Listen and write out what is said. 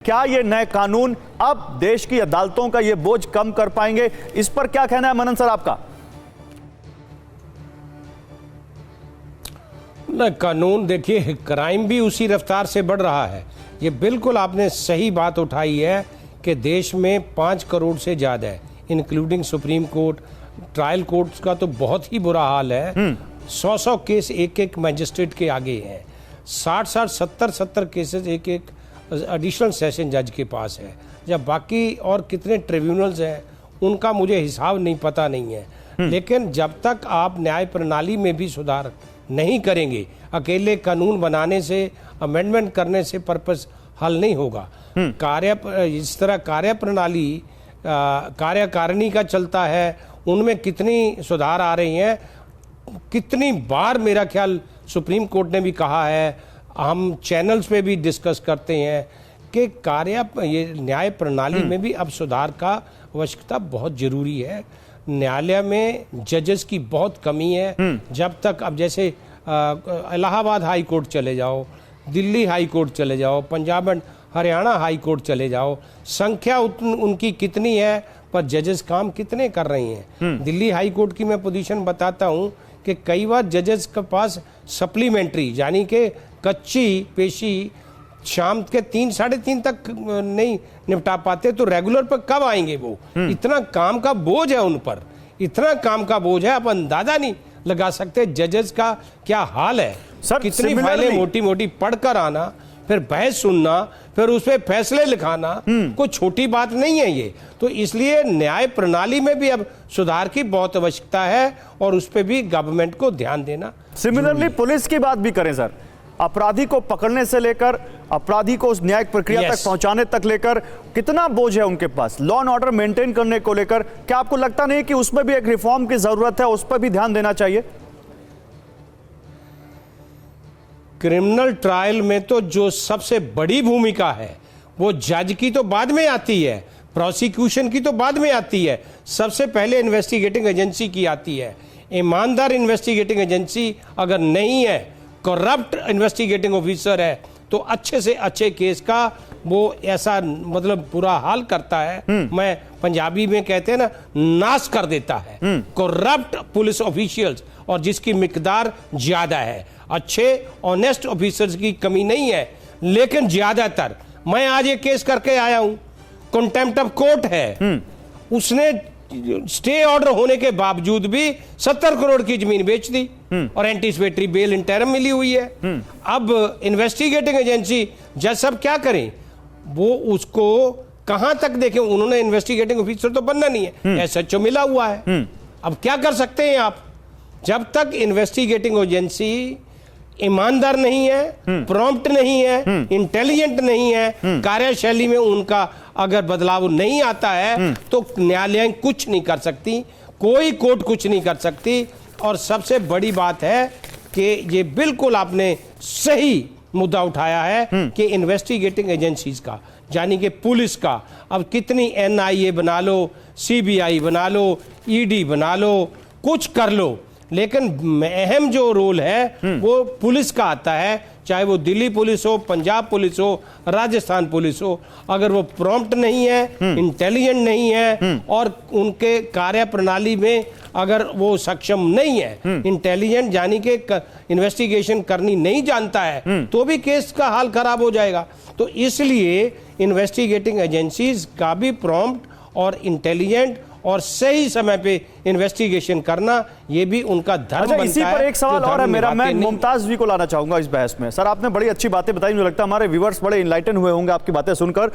क्या ये नए कानून अब देश की अदालतों का ये बोझ कम कर पाएंगे? इस पर क्या कहना है मनन सर आपका? ना कानून देखिए, क्राइम भी उसी रफ्तार से बढ़ रहा है। ये बिल्कुल आपने सही बात उठाई है कि देश में 5 करोड़ से ज़्यादा है, including supreme court, trial courts का तो बहुत ही बुरा हाल है। 100 केस एक मैजिस्ट्रेट के आगे हैं, 60 70 केसेस एक एडिशनल सेशन जज के पास है। जब बाकी और कितने ट्रिब्यूनल्स हैं उनका मुझे हिसाब नहीं पता नहीं है। लेकिन जब तक आप न्याय प्रणाली में भी सुधार नहीं करेंगे, अकेले कानून बनाने से, अमेंडमेंट करने से पर्पस हल नहीं होगा। इस तरह कार्य प्रणाली कार्यकारिणी का चलता है, उनमें कितनी सुधार आ रही हैं। कितनी बार मेरा ख्याल सुप्रीम कोर्ट ने भी कहा है, हम चैनल्स पे भी डिस्कस करते हैं कि ये न्याय प्रणाली में भी अब सुधार का आवश्यकता बहुत जरूरी है। न्यायालय में जजेस की बहुत कमी है। जब तक अब जैसे इलाहाबाद हाई कोर्ट चले जाओ, दिल्ली हाई कोर्ट चले जाओ, Punjab and Haryana high court चले जाओ, संख्या उनकी कितनी है पर जजेस काम कितने कर रही हैं। दिल्ली हाई कोर्ट की मैं पोजीशन बताता हूँ कि कई बार जजेस के पास सप्लीमेंट्री यानी कि कच्ची पेशी शाम के 3 साढ़े 3 तक नहीं निपटा पाते, तो रेगुलर पर कब आएंगे वो? इतना काम का बोझ है उन पर, इतना काम का बोझ है, आप अंदाजा नहीं लगा सकते जजेस का क्या हाल है। सर, कितनी फाइलें मोटी मोटी पढ़कर आना, फिर बहस सुनना, फिर उस पर फैसले लिखाना, कोई छोटी बात नहीं है ये। तो इसलिए न्याय प्रणाली में भी अब सुधार की बहुत आवश्यकता है और उस पर भी गवर्नमेंट को ध्यान देना। सिमिलरली पुलिस की बात भी करें सर, अपराधी को पकड़ने से लेकर अपराधी को उस न्यायिक प्रक्रिया तक पहुंचाने तक लेकर कितना बोझ है उनके पास, लॉ एंड ऑर्डर मेंटेन करने को लेकर। क्या आपको लगता नहीं कि उसमें भी एक रिफॉर्म की जरूरत है, उस पर भी ध्यान देना चाहिए? क्रिमिनल ट्रायल में तो जो सबसे बड़ी भूमिका है वो जज की तो बाद में आती है, प्रोसिक्यूशन की तो बाद में आती है, सबसे पहले इन्वेस्टिगेटिंग एजेंसी की आती है। ईमानदार इन्वेस्टिगेटिंग एजेंसी अगर नहीं है, करप्ट इन्वेस्टिगेटिंग ऑफिसर है, तो अच्छे से अच्छे केस का वो ऐसा मतलब बुरा हाल करता है, मैं पंजाबी में कहते हैं ना, नाश कर देता है। करप्ट पुलिस ऑफिशियल्स और जिसकी मिकदार ज्यादा है। अच्छे ऑनेस्ट ऑफिसर्स की कमी नहीं है, लेकिन ज्यादातर, मैं आज एक केस करके आया हूं, कंटेम्प्ट ऑफ कोर्ट है, उसने स्टे ऑर्डर होने के बावजूद भी 70 करोड़ की जमीन बेच दी और एंटीसिपेटरी बेल इंटरम मिली हुई है। अब इन्वेस्टिगेटिंग एजेंसी जज सब क्या करें, वो उसको कहां तक देखें? उन्होंने इन्वेस्टिगेटिंग ऑफिसर तो बनना नहीं है, एसएचओ मिला हुआ है। अब क्या कर सकते हैं आप? जब तक इन्वेस्टिगेटिंग एजेंसी ईमानदार नहीं है, प्रॉम्प्ट नहीं है, इंटेलिजेंट नहीं है, कार्यशैली में उनका अगर बदलाव नहीं आता है, तो न्यायालय कुछ नहीं कर सकती, कोई कोर्ट कुछ नहीं कर सकती। और सबसे बड़ी बात है कि ये बिल्कुल आपने सही मुद्दा उठाया है कि इन्वेस्टिगेटिंग एजेंसीज का, यानी कि पुलिस का, अब कितनी एनआईए बना लो, सीबीआई बना लो, ईडी बना लो, कुछ कर लो, लेकिन अहम जो रोल है वो पुलिस का आता है, चाहे वो दिल्ली पुलिस हो, पंजाब पुलिस हो, राजस्थान पुलिस हो। अगर वो प्रॉम्प्ट नहीं है, इंटेलिजेंट नहीं है और उनके कार्य प्रणाली में अगर वो सक्षम नहीं है, इंटेलिजेंट यानी कि इन्वेस्टिगेशन करनी नहीं जानता है, तो भी केस का हाल खराब हो जाएगा। तो इसलिए इन्वेस्टिगेटिंग एजेंसीज का भी प्रॉम्प्ट और इंटेलिजेंट और सही समय पे इन्वेस्टिगेशन करना, ये भी उनका धर्म बनता है। इसी पर एक सवाल और है मेरा, मैं मुमताज जी को लाना चाहूंगा इस बहस में। सर, आपने बड़ी अच्छी बातें बताई, मुझे लगता है हमारे व्यूअर्स बड़े इनलाइटन हुए होंगे आपकी बातें सुनकर।